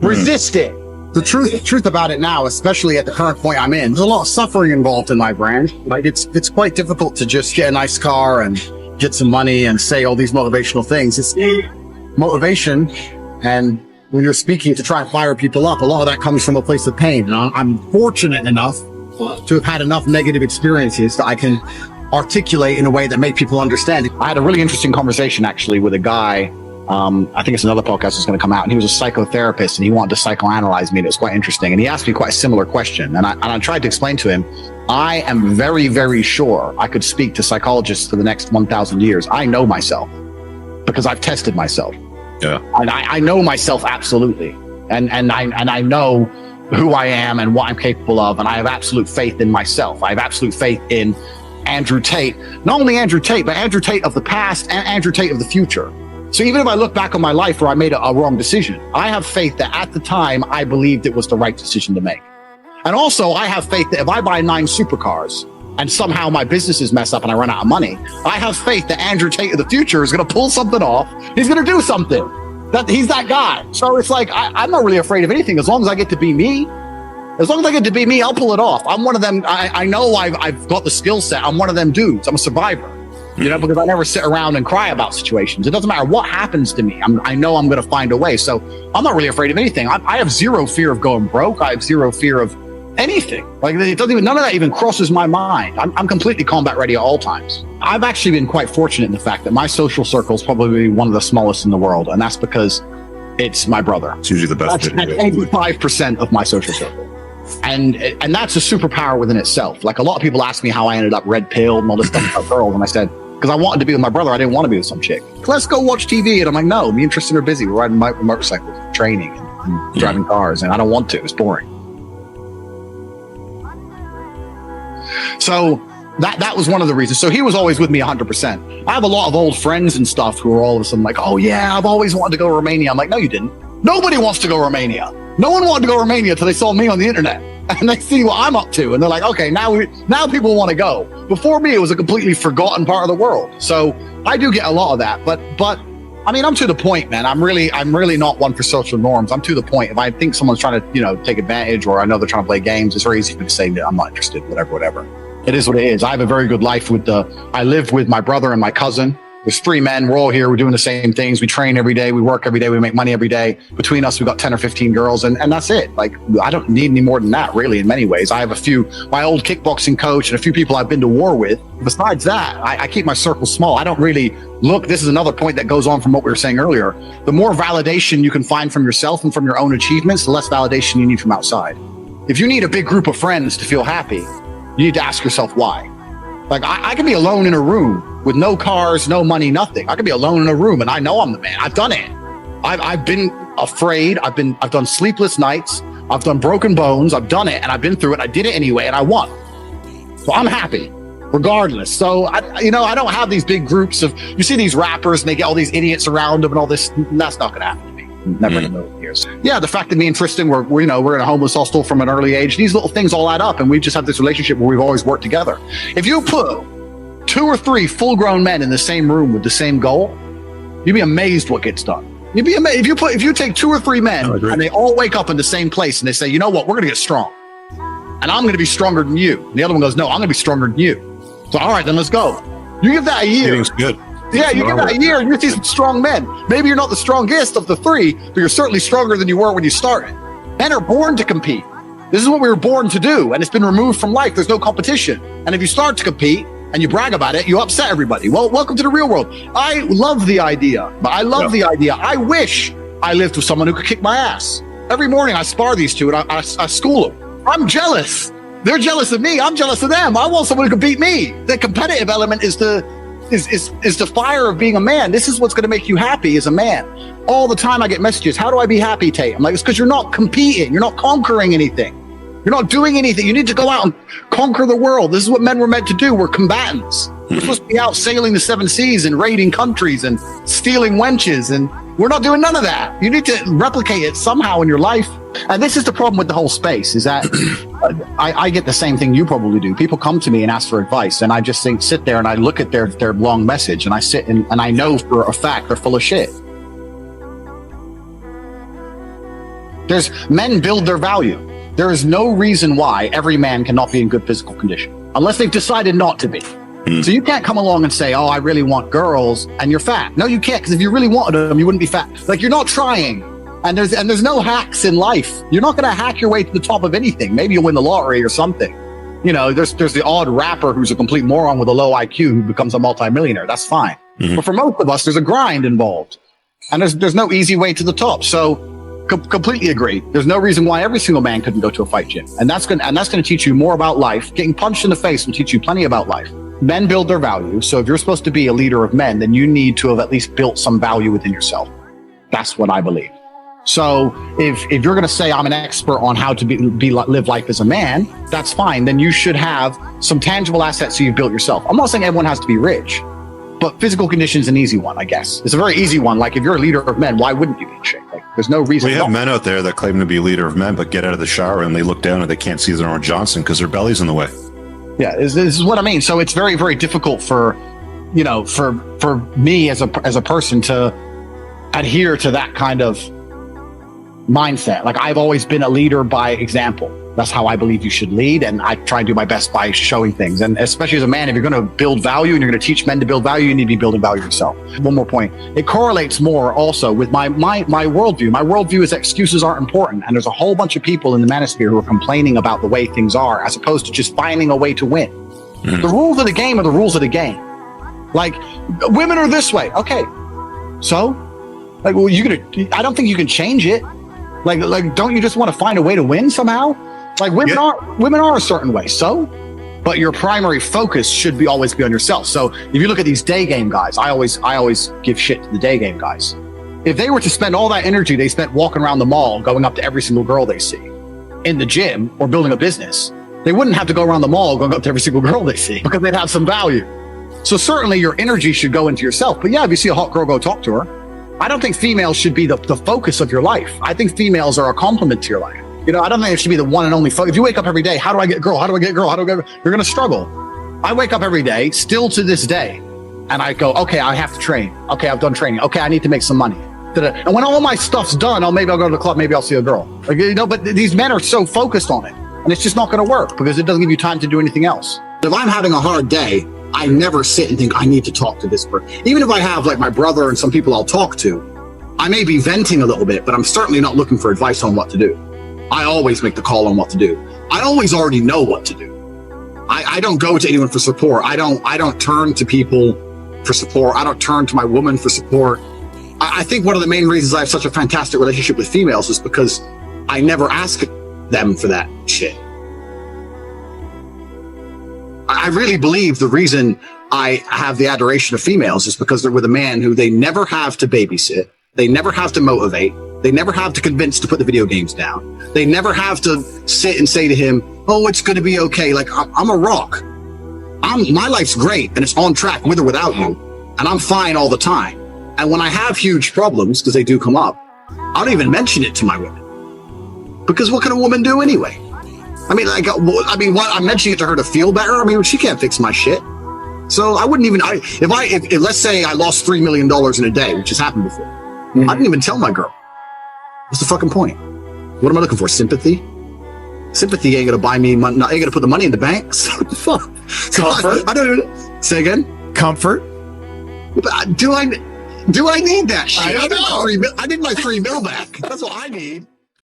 Resist it. The truth about it now, especially at the current point I'm in, there's a lot of suffering involved in my brand. Like it's quite difficult to just get a nice car and get some money and say all these motivational things. It's motivation, and when you're speaking to try and fire people up, a lot of that comes from a place of pain. And I'm fortunate enough to have had enough negative experiences that I can articulate in a way that make people understand. I had a really interesting conversation actually with a guy. I think it's another podcast that's going to come out, and he was a psychotherapist and he wanted to psychoanalyze me, and it was quite interesting. And he asked me quite a similar question, and I tried to explain to him, I am very, very sure I could speak to psychologists for the next 1,000 years. I know myself because I've tested myself. Yeah. And I know myself absolutely, and I know who I am and what I'm capable of, and I have absolute faith in myself. I have absolute faith in Andrew Tate, not only Andrew Tate, but Andrew Tate of the past and Andrew Tate of the future. So even if I look back on my life where I made a wrong decision, I have faith that at the time I believed it was the right decision to make. And also I have faith that if I buy 9 supercars and somehow my businesses mess up and I run out of money, I have faith that Andrew Tate of the future is going to pull something off. He's going to do something. That he's that guy. So it's like, I'm not really afraid of anything as long as I get to be me. As long as I get to be me, I'll pull it off. I'm one of them. I know I've got the skill set. I'm one of them dudes. I'm a survivor. You know, because I never sit around and cry about situations. It doesn't matter what happens to me. I know I'm going to find a way. So I'm not really afraid of anything. I have zero fear of going broke. I have zero fear of anything. Like it doesn't even, none of that even crosses my mind. I'm completely combat ready at all times. I've actually been quite fortunate in the fact that my social circle is probably one of the smallest in the world. And that's because it's my brother. It's usually the best. That's 85% of my social circle. And that's a superpower within itself. Like a lot of people ask me how I ended up red pilled and all this stuff about girls. And I said, because I wanted to be with my brother. I didn't want to be with some chick. Let's go watch TV. And I'm like, no, me and Tristan are busy. We're riding motorcycles, training, and driving cars. And I don't want to. It's boring. So that was one of the reasons. So he was always with me 100%. I have a lot of old friends and stuff who are all of a sudden like, oh yeah, I've always wanted to go to Romania. I'm like, no, you didn't. Nobody wants to go to Romania. No one wanted to go to Romania until they saw me on the internet. And they see what I'm up to, and they're like, okay, now people want to go. Before me, it was a completely forgotten part of the world. So I do get a lot of that, but I mean, I'm to the point, man. I'm really not one for social norms. I'm to the point. If I think someone's trying to, take advantage, or I know they're trying to play games, it's very easy for me to say that I'm not interested. Whatever. It is what it is. I have a very good life I live with my brother and my cousin. There's 3 men. We're all here. We're doing the same things. We train every day. We work every day. We make money every day. Between us, we've got 10 or 15 girls, and that's it. Like, I don't need any more than that, really, in many ways. I have my old kickboxing coach and a few people I've been to war with. Besides that, I keep my circle small. I don't really look. This is another point that goes on from what we were saying earlier. The more validation you can find from yourself and from your own achievements, the less validation you need from outside. If you need a big group of friends to feel happy, you need to ask yourself why. Like, I can be alone in a room with no cars, no money, nothing. I can be alone in a room and I know I'm the man. I've done it. I've been afraid. I've done sleepless nights. I've done broken bones. I've done it and I've been through it. I did it anyway and I won. So I'm happy regardless. So I don't have these big groups of, you see these rappers and they get all these idiots around them and all this. That's not going to happen to me. Never in a million years. Yeah, the fact that me and Tristan we're in a homeless hostel from an early age, these little things all add up, and we just have this relationship where we've always worked together. If you put 2 or 3 full-grown men in the same room with the same goal, you'd be amazed what gets done. You'd be amazed if you take 2 or 3 men and they all wake up in the same place and they say, you know what, we're gonna get strong, and I'm gonna be stronger than you. And the other one goes, no, I'm gonna be stronger than you. So all right, then let's go. You give that a year. It's good. Yeah, you give that a year and you see some strong men. Maybe you're not the strongest of the 3, but you're certainly stronger than you were when you started. Men are born to compete. This is what we were born to do, and it's been removed from life. There's no competition. And if you start to compete and you brag about it, you upset everybody. Well, welcome to the real world. I love the idea, but I wish I lived with someone who could kick my ass. Every morning I spar these two and I school them. I'm jealous. They're jealous of me. I'm jealous of them. I want someone who can beat me. The competitive element is the fire of being a man. This is what's going to make you happy as a man. All the time I get messages, how do I be happy, Tate? I'm like, it's because you're not competing. You're not conquering anything. You're not doing anything. You need to go out and conquer the world. This is what men were meant to do. We're combatants. We're supposed to be out sailing the 7 seas and raiding countries and stealing wenches, and we're not doing none of that. You need to replicate it somehow in your life. And this is the problem with the whole space, is that I get the same thing you probably do. People come to me and ask for advice, and I just sit there and I look at their long message, and I sit and I know for a fact they're full of shit. Men build their value. There is no reason why every man cannot be in good physical condition unless they've decided not to be. So you can't come along and say, oh, I really want girls, and you're fat. No, you can't, because if you really wanted them, you wouldn't be fat. Like, you're not trying. And there's no hacks in life. You're not going to hack your way to the top of anything. Maybe you'll win the lottery or something. You know, there's the odd rapper who's a complete moron with a low IQ who becomes a multimillionaire. That's fine. But for most of us, there's a grind involved. And there's no easy way to the top. So completely agree. There's no reason why every single man couldn't go to a fight gym. And that's going to teach you more about life. Getting punched in the face will teach you plenty about life. Men build their value. So if you're supposed to be a leader of men, then you need to have at least built some value within yourself. That's what I believe. So if you're going to say I'm an expert on how to live life as a man, that's fine. Then you should have some tangible assets so you've built yourself. I'm not saying everyone has to be rich, but physical condition is an easy one, I guess. It's a very easy one. Like, if you're a leader of men, why wouldn't you be in shape? Like, there's no reason. We have men out there that claim to be leader of men, but get out of the shower and they look down and they can't see their own Johnson because their belly's in the way. Yeah, this is what I mean. So it's very, very difficult for me as a person to adhere to that kind of mindset. Like, I've always been a leader by example. That's how I believe you should lead. And I try and do my best by showing things. And especially as a man, if you're going to build value and you're going to teach men to build value, you need to be building value yourself. One more point. It correlates more also with my worldview. My worldview is that excuses aren't important. And there's a whole bunch of people in the manosphere who are complaining about the way things are, as opposed to just finding a way to win. The rules of the game are the rules of the game. Like, women are this way. Okay. So, like, well, I don't think you can change it. Like, don't you just want to find a way to win somehow? Like, women are a certain way. So, but your primary focus should always be on yourself. So if you look at these day game guys, I always give shit to the day game guys. If they were to spend all that energy they spent walking around the mall, going up to every single girl they see in the gym or building a business, they wouldn't have to go around the mall going up to every single girl they see, because they'd have some value. So certainly your energy should go into yourself. But yeah, if you see a hot girl, go talk to her. I don't think females should be the focus of your life. I think females are a complement to your life. You know, I don't think it should be the one and only focus. If you wake up every day, how do I get a girl? How do I get a girl? How do I get a girl? You're going to struggle. I wake up every day, still to this day, and I go, okay, I have to train. Okay, I've done training. Okay, I need to make some money. And when all my stuff's done, maybe I'll go to the club, maybe I'll see a girl. Like, you know, but these men are so focused on it, and it's just not going to work because it doesn't give you time to do anything else. If I'm having a hard day, I never sit and think I need to talk to this person. Even if I have like my brother and some people I'll talk to, I may be venting a little bit, but I'm certainly not looking for advice on what to do. I always make the call on what to do. I always already know what to do. I don't go to anyone for support. I don't turn to people for support. I don't turn to my woman for support. I think one of the main reasons I have such a fantastic relationship with females is because I never ask them for that shit. I really believe the reason I have the adoration of females is because they're with a man who they never have to babysit. They never have to motivate. They never have to convince to put the video games down. They never have to sit and say to him, oh, it's going to be okay. Like, I'm a rock. My life's great and it's on track with or without you. And I'm fine all the time. And when I have huge problems, because they do come up, I don't even mention it to my women. Because what can a woman do anyway? I mean, I'm mentioning it to her to feel better. I mean, she can't fix my shit. So I wouldn't even, if let's say I lost $3 million in a day, which has happened before, I didn't even tell my girl. What's the fucking point? What am I looking for? Sympathy? Sympathy ain't gonna buy me money, ain't gonna put the money in the bank. So what the fuck? Comfort? I don't even, say again? Comfort? Do I need that shit? I need my $3 million back. That's what I need.